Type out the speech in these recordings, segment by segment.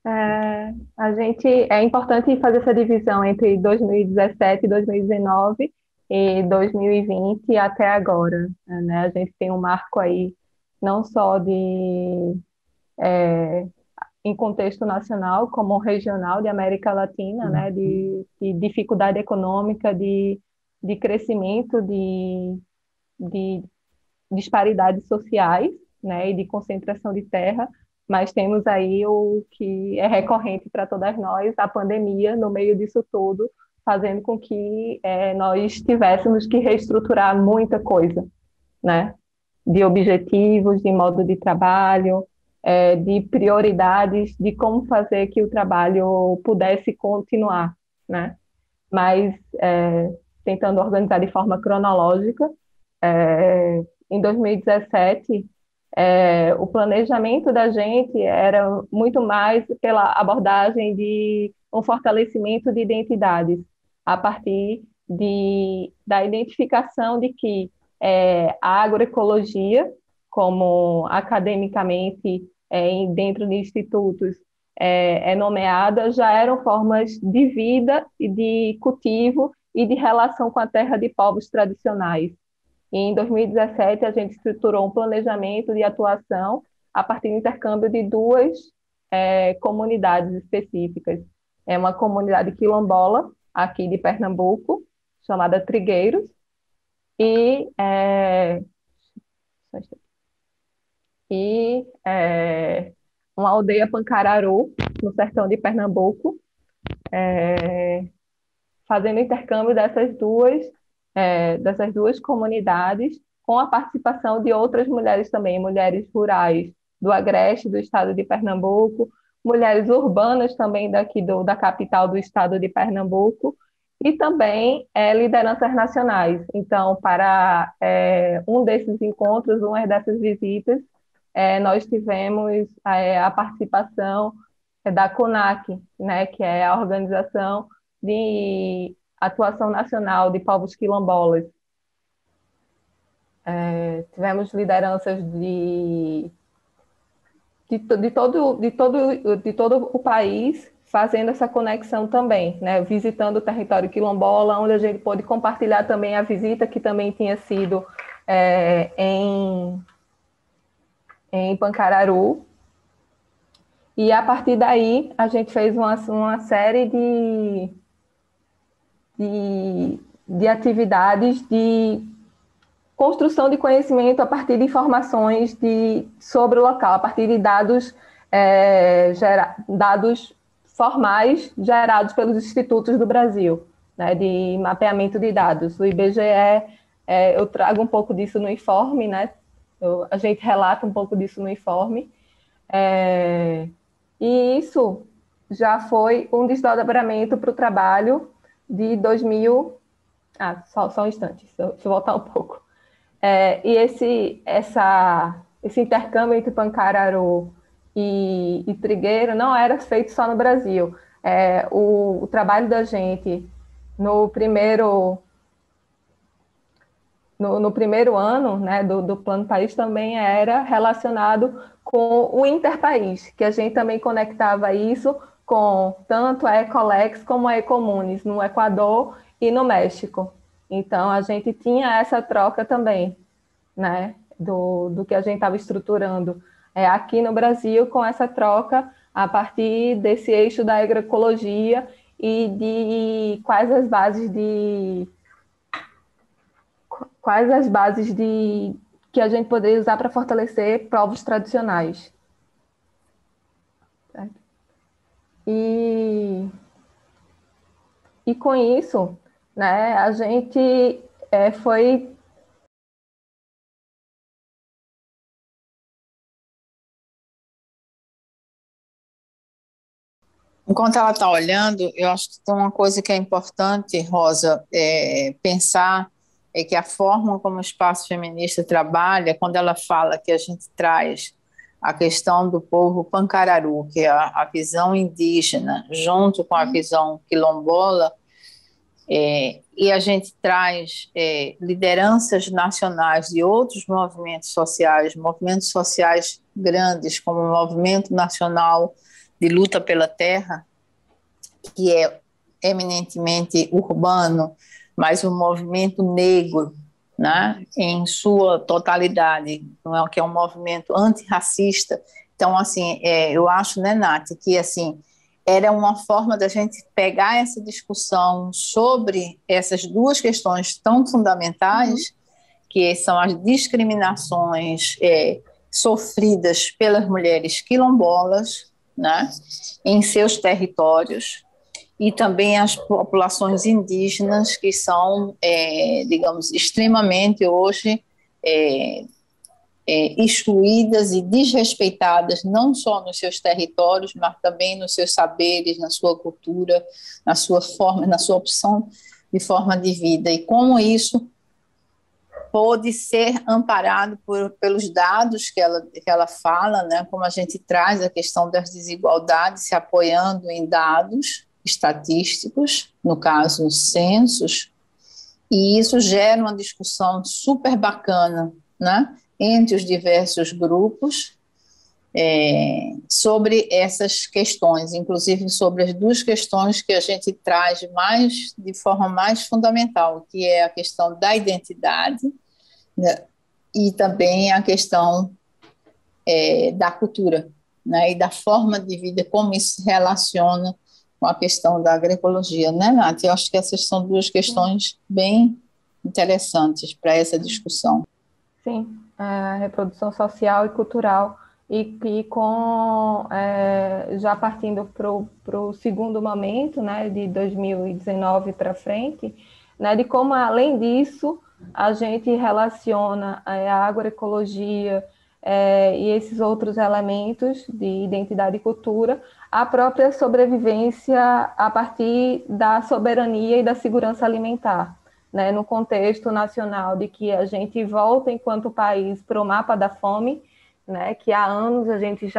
É importante fazer essa divisão entre 2017 e 2019 e 2020 até agora, né? A gente tem um marco aí não só em contexto nacional, como regional de América Latina, né? De dificuldade econômica, de crescimento, de disparidades sociais, né, e de concentração de terra, mas temos aí o que é recorrente para todas nós, a pandemia, no meio disso tudo, fazendo com que nós tivéssemos que reestruturar muita coisa, né, de objetivos, de modo de trabalho, de prioridades, de como fazer que o trabalho pudesse continuar, né, mas tentando organizar de forma cronológica, em 2017, o planejamento da gente era muito mais pela abordagem de um fortalecimento de identidades, a partir da identificação de que a agroecologia, como academicamente dentro de institutos é nomeada, já eram formas de vida e de cultivo e de relação com a terra de povos tradicionais. E em 2017, a gente estruturou um planejamento de atuação a partir do intercâmbio de duas comunidades específicas. É uma comunidade quilombola, aqui de Pernambuco, chamada Trigueiros, e, uma aldeia Pancararu, no sertão de Pernambuco, fazendo intercâmbio dessas duas comunidades, com a participação de outras mulheres também, mulheres rurais do Agreste, do estado de Pernambuco, mulheres urbanas também da capital do estado de Pernambuco, e também lideranças nacionais. Então, para um desses encontros, uma dessas visitas, nós tivemos a participação da CONAC, né, que é a Organização de Atuação Nacional de Povos Quilombolas. Tivemos lideranças de todo o país fazendo essa conexão também, né? Visitando o território quilombola, onde a gente pôde compartilhar também a visita que também tinha sido em Pancararu. E a partir daí a gente fez uma série de atividades de construção de conhecimento a partir de informações sobre o local, a partir de dados formais gerados pelos institutos do Brasil, né, de mapeamento de dados. O IBGE, eu trago um pouco disso no informe, né, a gente relata um pouco disso no informe, e isso já foi um desdobramento para o trabalho de 2000. Só um instante, deixa eu voltar um pouco. E esse intercâmbio entre Pancararu e Trigueiro não era feito só no Brasil. O trabalho da gente no primeiro ano, né, do Plano País também era relacionado com o Interpaís, que a gente também conectava isso com tanto a Ecolex como a Ecomunis, no Equador e no México. Então, a gente tinha essa troca também, né, do que a gente estava estruturando aqui no Brasil, com essa troca a partir desse eixo da agroecologia e de quais as bases que a gente poderia usar para fortalecer povos tradicionais. Certo? E com isso, né, a gente foi. Enquanto ela está olhando, eu acho que tem uma coisa que é importante, Rosa, pensar é que a forma como o espaço feminista trabalha, quando ela fala que a gente traz a questão do povo pancararu, que é a visão indígena, junto com a visão quilombola, e a gente traz lideranças nacionais de outros movimentos sociais grandes, como o Movimento Nacional de luta pela terra, que é eminentemente urbano, mas o movimento negro, né, em sua totalidade, não é, que é um movimento antirracista. Então, assim, eu acho, né, Nath, que assim era uma forma da gente pegar essa discussão sobre essas duas questões tão fundamentais, que são as discriminações sofridas pelas mulheres quilombolas, né, em seus territórios, e também as populações indígenas, que são, digamos, extremamente hoje excluídas e desrespeitadas, não só nos seus territórios, mas também nos seus saberes, na sua cultura, na sua forma, na sua opção de forma de vida. E como isso pode ser amparado pelos dados que ela fala, né? Como a gente traz a questão das desigualdades se apoiando em dados estatísticos, no caso, censos, e isso gera uma discussão super bacana, né? Entre os diversos grupos sobre essas questões, inclusive sobre as duas questões que a gente traz de forma mais fundamental, que é a questão da identidade, né, e também a questão da cultura, né, e da forma de vida, como isso se relaciona com a questão da agroecologia, né, Nath? Eu acho que essas são duas questões bem interessantes para essa discussão. Sim, a reprodução social e cultural, e com já partindo para o segundo momento, né, de 2019 para frente, né, de como, além disso, a gente relaciona a agroecologia e esses outros elementos de identidade e cultura à própria sobrevivência a partir da soberania e da segurança alimentar, né, no contexto nacional, de que a gente volta enquanto país para o mapa da fome, né, que há anos a gente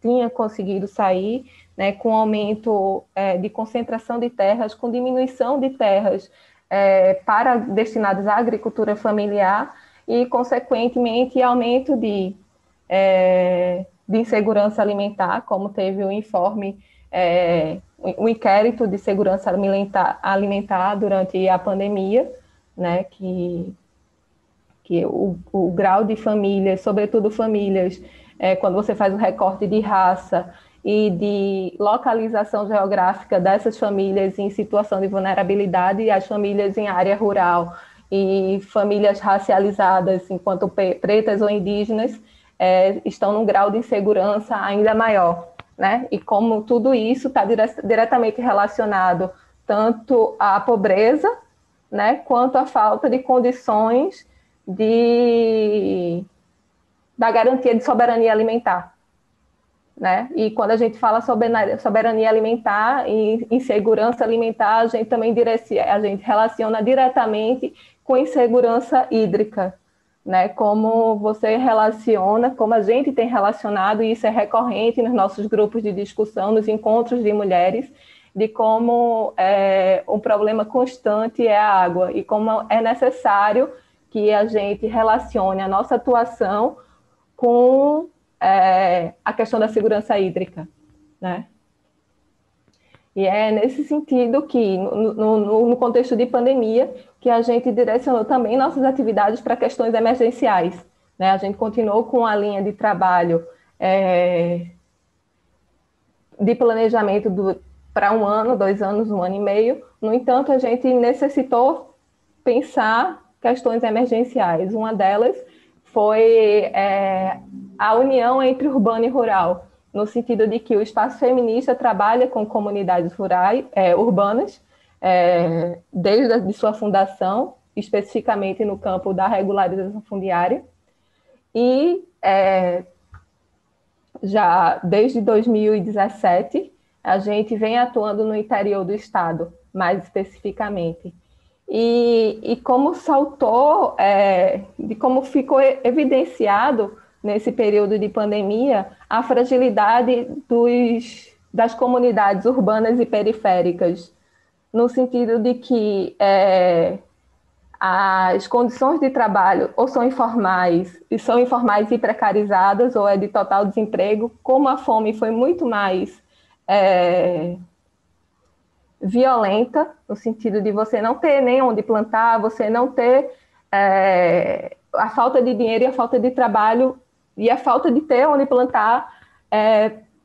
tinha conseguido sair, né, com aumento de concentração de terras, com diminuição de terras destinadas à agricultura familiar e, consequentemente, aumento de insegurança alimentar, como teve o informe, o inquérito de segurança alimentar durante a pandemia, né, que o grau de famílias, sobretudo famílias, quando você faz o recorte de raça e de localização geográfica dessas famílias em situação de vulnerabilidade, e as famílias em área rural e famílias racializadas, enquanto pretas ou indígenas, estão num grau de insegurança ainda maior, né? E como tudo isso está diretamente relacionado tanto à pobreza, né, quanto à falta de condições da garantia de soberania alimentar, né? E quando a gente fala soberania alimentar e insegurança alimentar, a gente também relaciona diretamente com insegurança hídrica, né? Como você relaciona, como a gente tem relacionado, e isso é recorrente nos nossos grupos de discussão, nos encontros de mulheres, de como um problema constante é a água e como é necessário que a gente relacione a nossa atuação com a questão da segurança hídrica, né? E é nesse sentido que, no contexto de pandemia, que a gente direcionou também nossas atividades para questões emergenciais, né? A gente continuou com a linha de trabalho de planejamento para 1 ano, 2 anos, 1 ano e meio. No entanto, a gente necessitou pensar questões emergenciais. Uma delas foi a união entre urbano e rural, no sentido de que o espaço feminista trabalha com comunidades rurais, urbanas, desde a sua fundação, especificamente no campo da regularização fundiária, e já desde 2017, a gente vem atuando no interior do estado, mais especificamente. E como saltou, de como ficou evidenciado nesse período de pandemia, a fragilidade das comunidades urbanas e periféricas, no sentido de que as condições de trabalho ou são informais e precarizadas, ou é de total desemprego, como a fome foi muito mais violenta, no sentido de você não ter nem onde plantar, você não ter a falta de dinheiro e a falta de trabalho, e a falta de ter onde plantar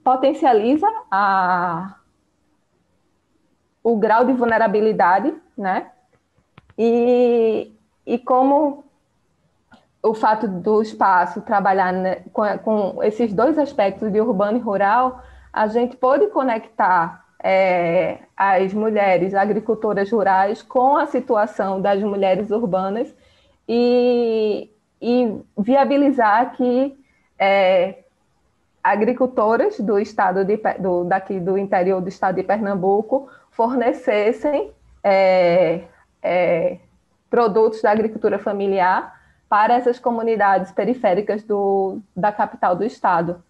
potencializa o grau de vulnerabilidade, né? E como o fato do espaço trabalhar, né, com esses dois aspectos de urbano e rural, a gente pôde conectar as mulheres agricultoras rurais com a situação das mulheres urbanas e viabilizar que agricultoras do estado daqui do interior do estado de Pernambuco fornecessem produtos da agricultura familiar para essas comunidades periféricas da capital do estado,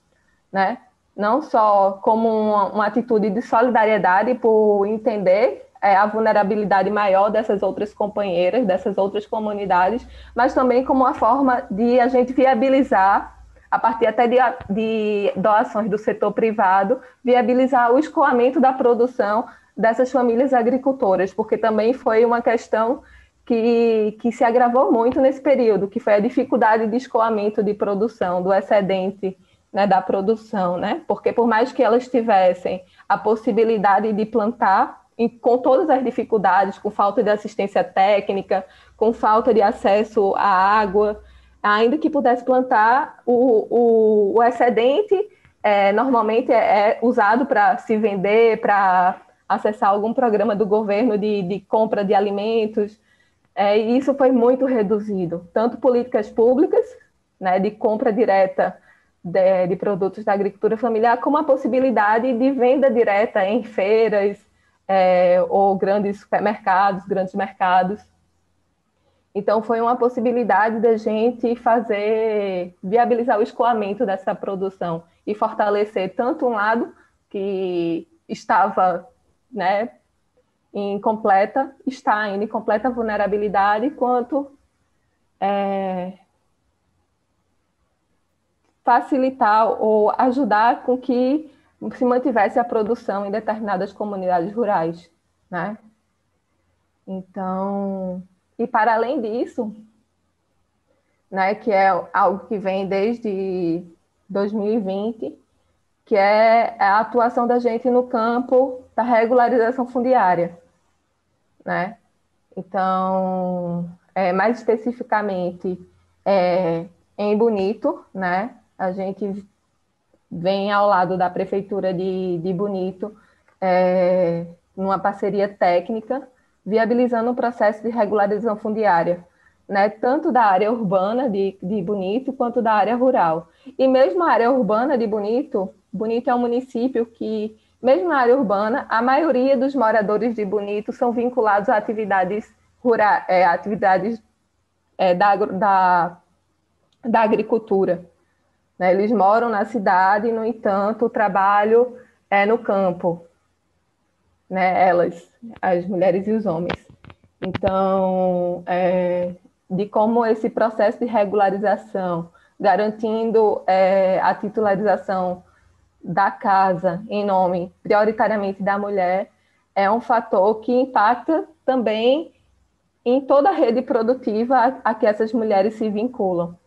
né? Não só como uma atitude de solidariedade por entender a vulnerabilidade maior dessas outras companheiras, dessas outras comunidades, mas também como uma forma de a gente viabilizar, a partir até de doações do setor privado, viabilizar o escoamento da produção dessas famílias agricultoras, porque também foi uma questão que se agravou muito nesse período, que foi a dificuldade de escoamento de produção, do excedente, né, da produção, né? Porque por mais que elas tivessem a possibilidade de plantar, com todas as dificuldades, com falta de assistência técnica, com falta de acesso à água, ainda que pudesse plantar, o excedente normalmente é usado para se vender, para acessar algum programa do governo de compra de alimentos, e isso foi muito reduzido, tanto políticas públicas, né, de compra direta de produtos da agricultura familiar, como a possibilidade de venda direta em feiras ou grandes supermercados, grandes mercados. Então, foi uma possibilidade da gente viabilizar o escoamento dessa produção e fortalecer tanto um lado que estava, né, está ainda em completa vulnerabilidade, quanto facilitar ou ajudar com que se mantivesse a produção em determinadas comunidades rurais, né? Então, e para além disso, né, que é algo que vem desde 2020, que é a atuação da gente no campo da regularização fundiária, né? Então, mais especificamente, em Bonito, né? A gente vem ao lado da Prefeitura de Bonito, numa parceria técnica, viabilizando o processo de regularização fundiária, né? Tanto da área urbana de Bonito, quanto da área rural. E mesmo a área urbana de Bonito, Bonito é um município que, mesmo na área urbana, a maioria dos moradores de Bonito são vinculados a atividades rurais, da agricultura, né? Eles moram na cidade, no entanto, o trabalho é no campo, né? As mulheres e os homens. Então, de como esse processo de regularização, garantindo a titularização da casa em nome prioritariamente da mulher, é um fator que impacta também em toda a rede produtiva a que essas mulheres se vinculam.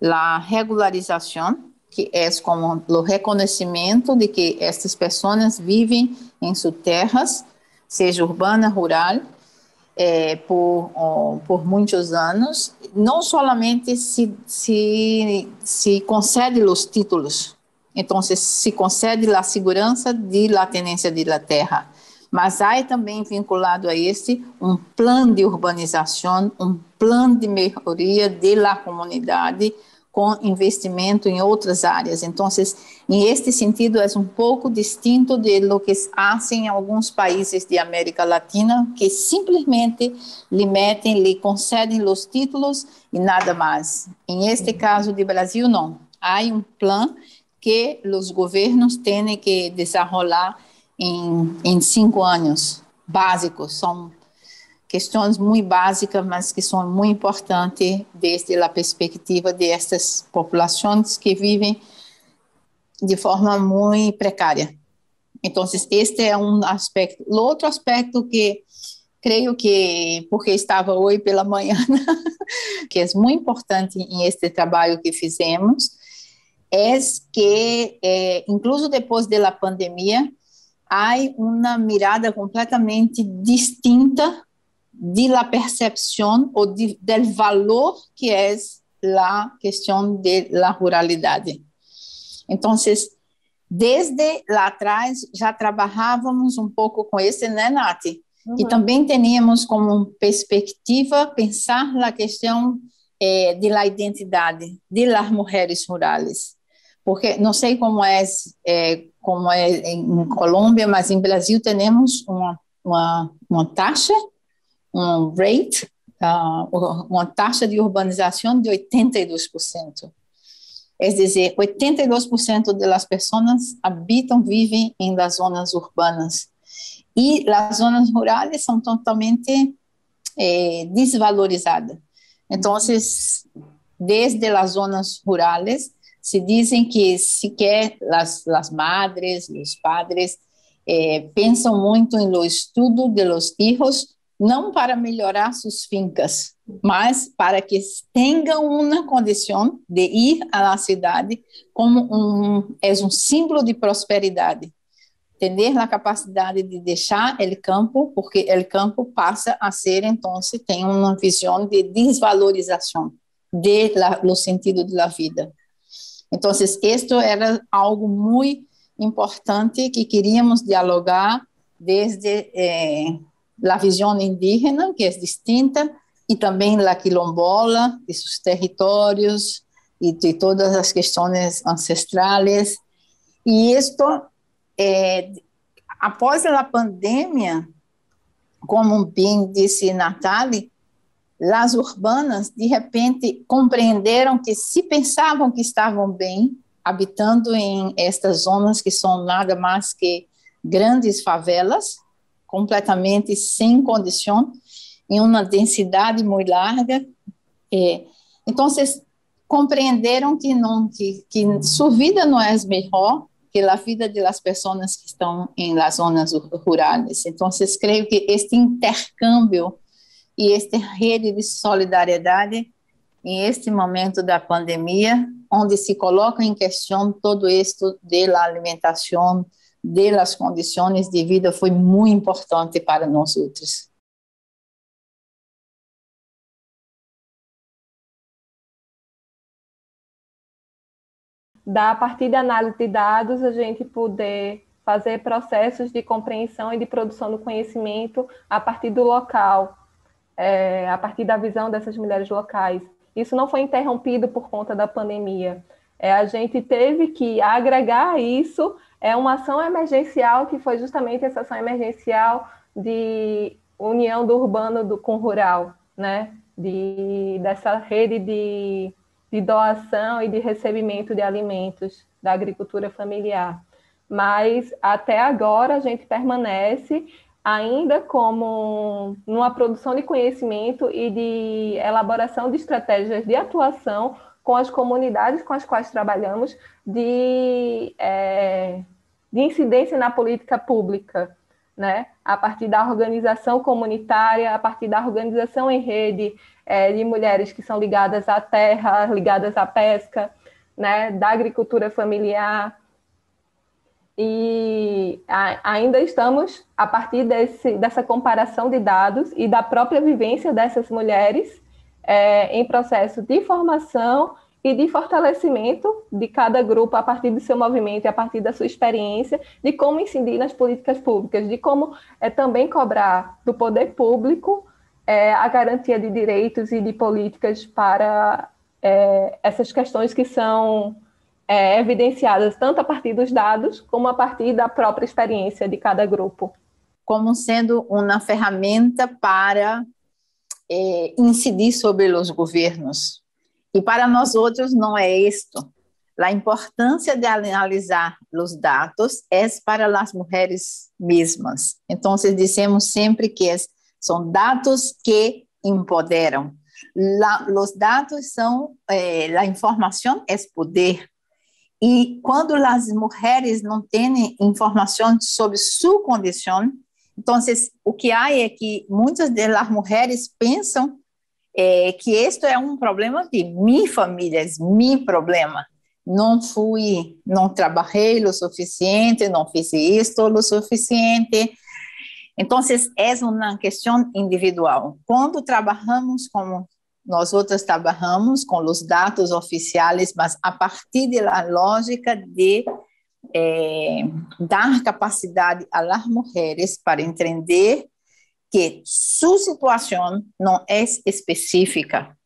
La regularización, que es como el reconocimiento de que estas personas viven en sus tierras, seja urbana, rural, por muitos anos, não solamente se concede os títulos, então se concede a segurança de la tenência de la terra, mas há também vinculado a este plano de urbanização, plano de melhoria de la comunidade, com investimento em outras áreas. Então, em este sentido, é pouco distinto de lo que fazem alguns países de América Latina, que simplesmente lhe concedem os títulos e nada mais. Em este caso de Brasil, não. Há plano que os governos têm que desenvolver em 5 anos básicos, questões muito básicas, mas que são muito importantes desde a perspectiva destas populações que vivem de forma muito precária. Então, este é um aspecto. O outro aspecto que creio que, porque estava hoje pela manhã, que é muito importante em este trabalho que fizemos, é que, incluso depois da pandemia, há uma mirada completamente distinta de la percepção ou del valor que é a questão da ruralidade. Então, desde lá atrás, já trabalhávamos um pouco com esse, né, Nath? E também tínhamos como perspectiva pensar na questão de la identidade de las mulheres rurais. Porque não sei como é em Colômbia, mas em Brasil temos uma taxa, um rate, uma taxa de urbanização de 82%. É dizer, 82% das pessoas vivem em das zonas urbanas. E as zonas rurais são totalmente desvalorizadas. Então, desde as zonas rurais, se dizem que sequer as madres, os padres, pensam muito no estudo de los filhos, não para melhorar suas fincas, mas para que tenham uma condição de ir à cidade como um símbolo de prosperidade. Ter a capacidade de deixar o campo, porque o campo passa a ser, então, tem uma visão de desvalorização do sentido da vida. Então, isto era algo muito importante que queríamos dialogar desde a visão indígena, que é distinta, e também a quilombola, de seus territórios e de todas as questões ancestrais. E isto, após a pandemia, como bem disse Nathalie, as urbanas, de repente, compreenderam que se pensavam que estavam bem, habitando em estas zonas que são nada mais que grandes favelas, completamente sem condição, em uma densidade muito larga. Então, compreenderam que sua vida não é melhor que a vida das pessoas que estão em las zonas rurais. Então, creio que este intercâmbio e esta rede de solidariedade, em este momento da pandemia, onde se coloca em questão todo isto da alimentação, das condições de vida, foi muito importante para nós outros. A partir da análise de dados, a gente poder fazer processos de compreensão e de produção do conhecimento a partir do local, a partir da visão dessas mulheres locais. Isso não foi interrompido por conta da pandemia. A gente teve que agregar isso, uma ação emergencial, que foi justamente essa ação emergencial de união do urbano com o rural, né? Dessa rede de doação e de recebimento de alimentos da agricultura familiar. Mas, até agora, a gente permanece ainda como numa produção de conhecimento e de elaboração de estratégias de atuação com as comunidades com as quais trabalhamos, de incidência na política pública, né? A partir da organização comunitária, a partir da organização em rede de mulheres que são ligadas à terra, ligadas à pesca, né? Da agricultura familiar. E ainda estamos, a partir dessa comparação de dados e da própria vivência dessas mulheres, em processo de formação e de fortalecimento de cada grupo a partir do seu movimento e a partir da sua experiência, de como incidir nas políticas públicas, de como também cobrar do poder público a garantia de direitos e de políticas para essas questões que são evidenciadas tanto a partir dos dados como a partir da própria experiência de cada grupo. Como sendo uma ferramenta para incidir sobre os governos. E para nós outros não é isto. A importância de analisar os dados é para as mulheres mesmas. Então, dizemos sempre que São dados que empoderam. Os dados são, a informação é poder. E quando as mulheres não têm informação sobre sua condição, então o que há é que muitas das mulheres pensam que isto é um problema de minha família, é meu problema. Não trabalhei o suficiente, não fiz isto o suficiente. Então, é uma questão individual. Quando trabalhamos como nós outras trabalhamos com os dados oficiais, mas a partir da lógica de dar capacidade às mulheres para entender que sua situação não é específica,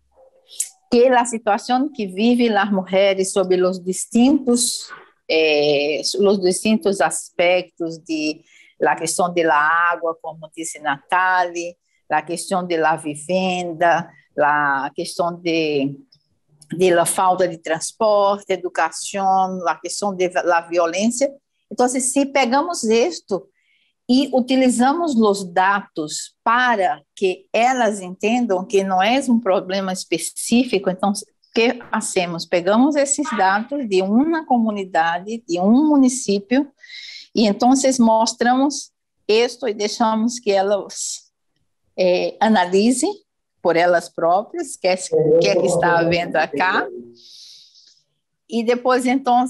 que a situação que vivem as mulheres sobre os distintos aspectos de la questão da água, como disse Nathalie, a questão da vivenda, a questão da falta de transporte, educação, a questão da violência. Então, se pegamos isto e utilizamos os dados para que elas entendam que não é um problema específico, então, o que fazemos? Pegamos esses dados de uma comunidade, de um município, e então mostramos isto e deixamos que elas analisem por elas próprias, que está havendo acá, e depois, então,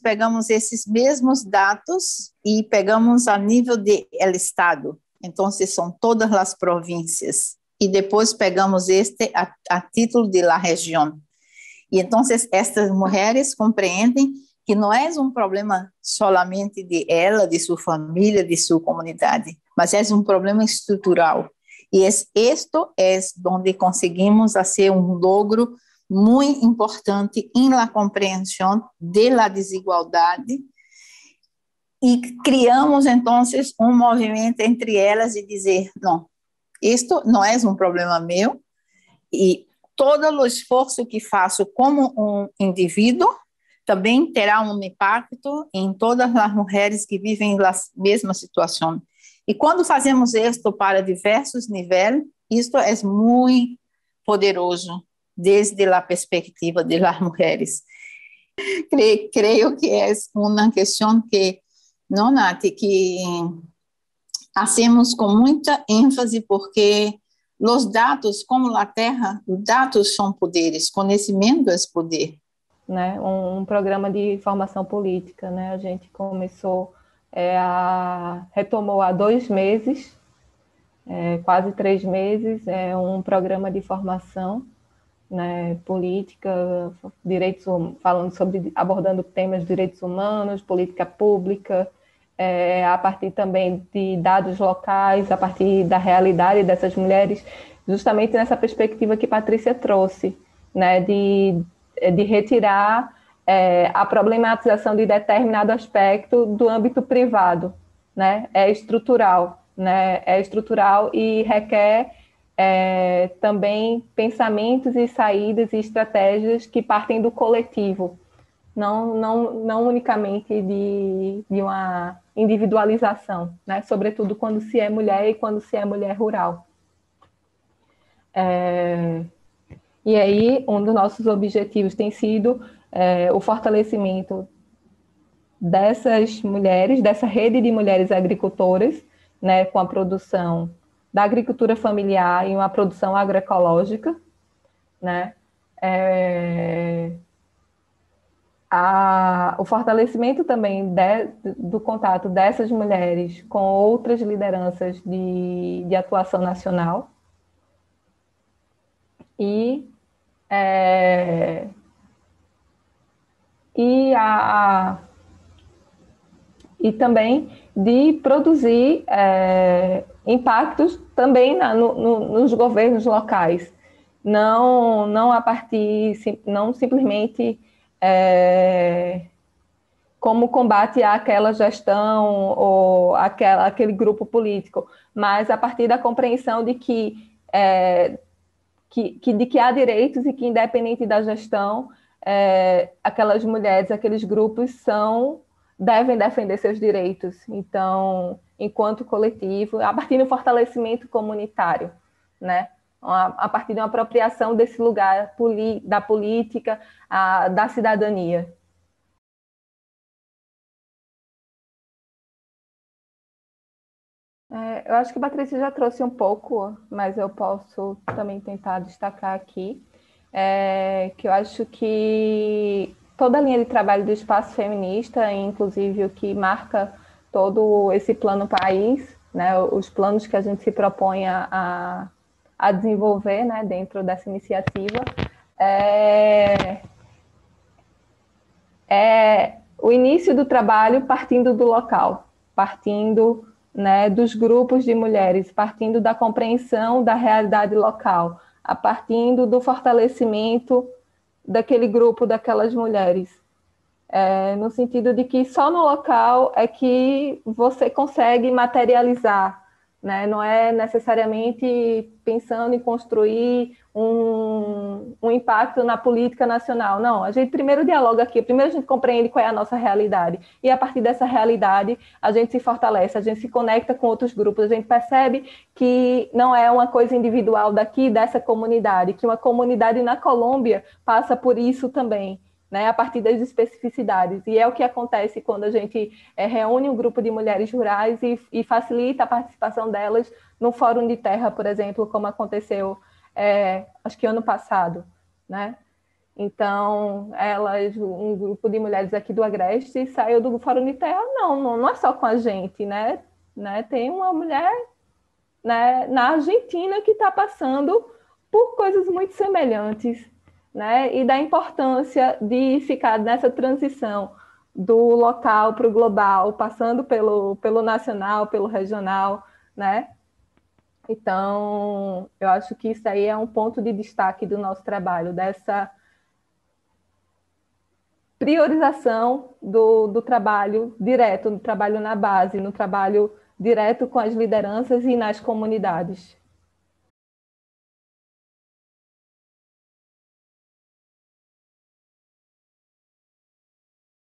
pegamos esses mesmos dados e pegamos a nível do estado, então, são todas as províncias, e depois pegamos a título de la região, e então, estas mulheres compreendem que não é um problema solamente de ela, de sua família, de sua comunidade, mas é um problema estrutural. E isto é onde conseguimos fazer um logro muito importante na compreensão da desigualdade e criamos, então, um movimento entre elas de dizer, não, isto não é um problema meu e todo o esforço que faço como um indivíduo também terá um impacto em todas as mulheres que vivem na mesma situação. E quando fazemos isto para diversos níveis, isto é muito poderoso desde a perspectiva das mulheres. Creio que é uma questão que, não, Nath, que hacemos com muita ênfase porque os dados, como a Terra, os dados são poderes, conhecimento é poder. Né, um programa de formação política, né? A gente começou, retomou há 2 meses, quase 3 meses, um programa de formação, né, política, abordando temas de direitos humanos, política pública, a partir também de dados locais, a partir da realidade dessas mulheres, justamente nessa perspectiva que Patrícia trouxe, né, de retirar a problematização de determinado aspecto do âmbito privado, né? É estrutural e requer também pensamentos e saídas e estratégias que partem do coletivo, não unicamente de uma individualização, né? Sobretudo quando se é mulher e quando se é mulher rural. E aí, um dos nossos objetivos tem sido o fortalecimento dessas mulheres, dessa rede de mulheres agricultoras, né, com a produção da agricultura familiar e uma produção agroecológica, né? O fortalecimento também do contato dessas mulheres com outras lideranças de atuação nacional, e também de produzir impactos também nos governos locais, não a partir, não simplesmente como combate àquela gestão ou aquele grupo político, mas a partir da compreensão de que há direitos e que, independente da gestão, aquelas mulheres, aqueles grupos devem defender seus direitos. Então, enquanto coletivo, a partir do fortalecimento comunitário, né? A partir de uma apropriação desse lugar da política, da cidadania. Eu acho que a Patrícia já trouxe um pouco, mas eu posso também tentar destacar aqui, que eu acho que toda a linha de trabalho do espaço feminista, inclusive o que marca todo esse plano país, né, os planos que a gente se propõe a desenvolver, né, dentro dessa iniciativa, é o início do trabalho partindo do local, partindo, né, dos grupos de mulheres, partindo da compreensão da realidade local, a partindo do fortalecimento daquele grupo, daquelas mulheres. No sentido de que só no local é que você consegue materializar, né? Não é necessariamente pensando em construir um impacto na política nacional. Não, a gente primeiro dialoga aqui, primeiro a gente compreende qual é a nossa realidade, e a partir dessa realidade a gente se fortalece, a gente se conecta com outros grupos, a gente percebe que não é uma coisa individual daqui, dessa comunidade, que uma comunidade na Colômbia passa por isso também, né, a partir das especificidades. E é o que acontece quando a gente reúne um grupo de mulheres rurais e facilita a participação delas no Fórum de Terra, por exemplo, como aconteceu, acho que ano passado, né? Então, um grupo de mulheres aqui do Agreste saiu do Fórum de Terra, não é só com a gente, né? Tem uma mulher, né, na Argentina que está passando por coisas muito semelhantes, né? E da importância de ficar nessa transição do local para o global, passando pelo nacional, pelo regional, né? Então, eu acho que isso aí é um ponto de destaque do nosso trabalho, dessa priorização do trabalho direto, do trabalho na base, no trabalho direto com as lideranças e nas comunidades.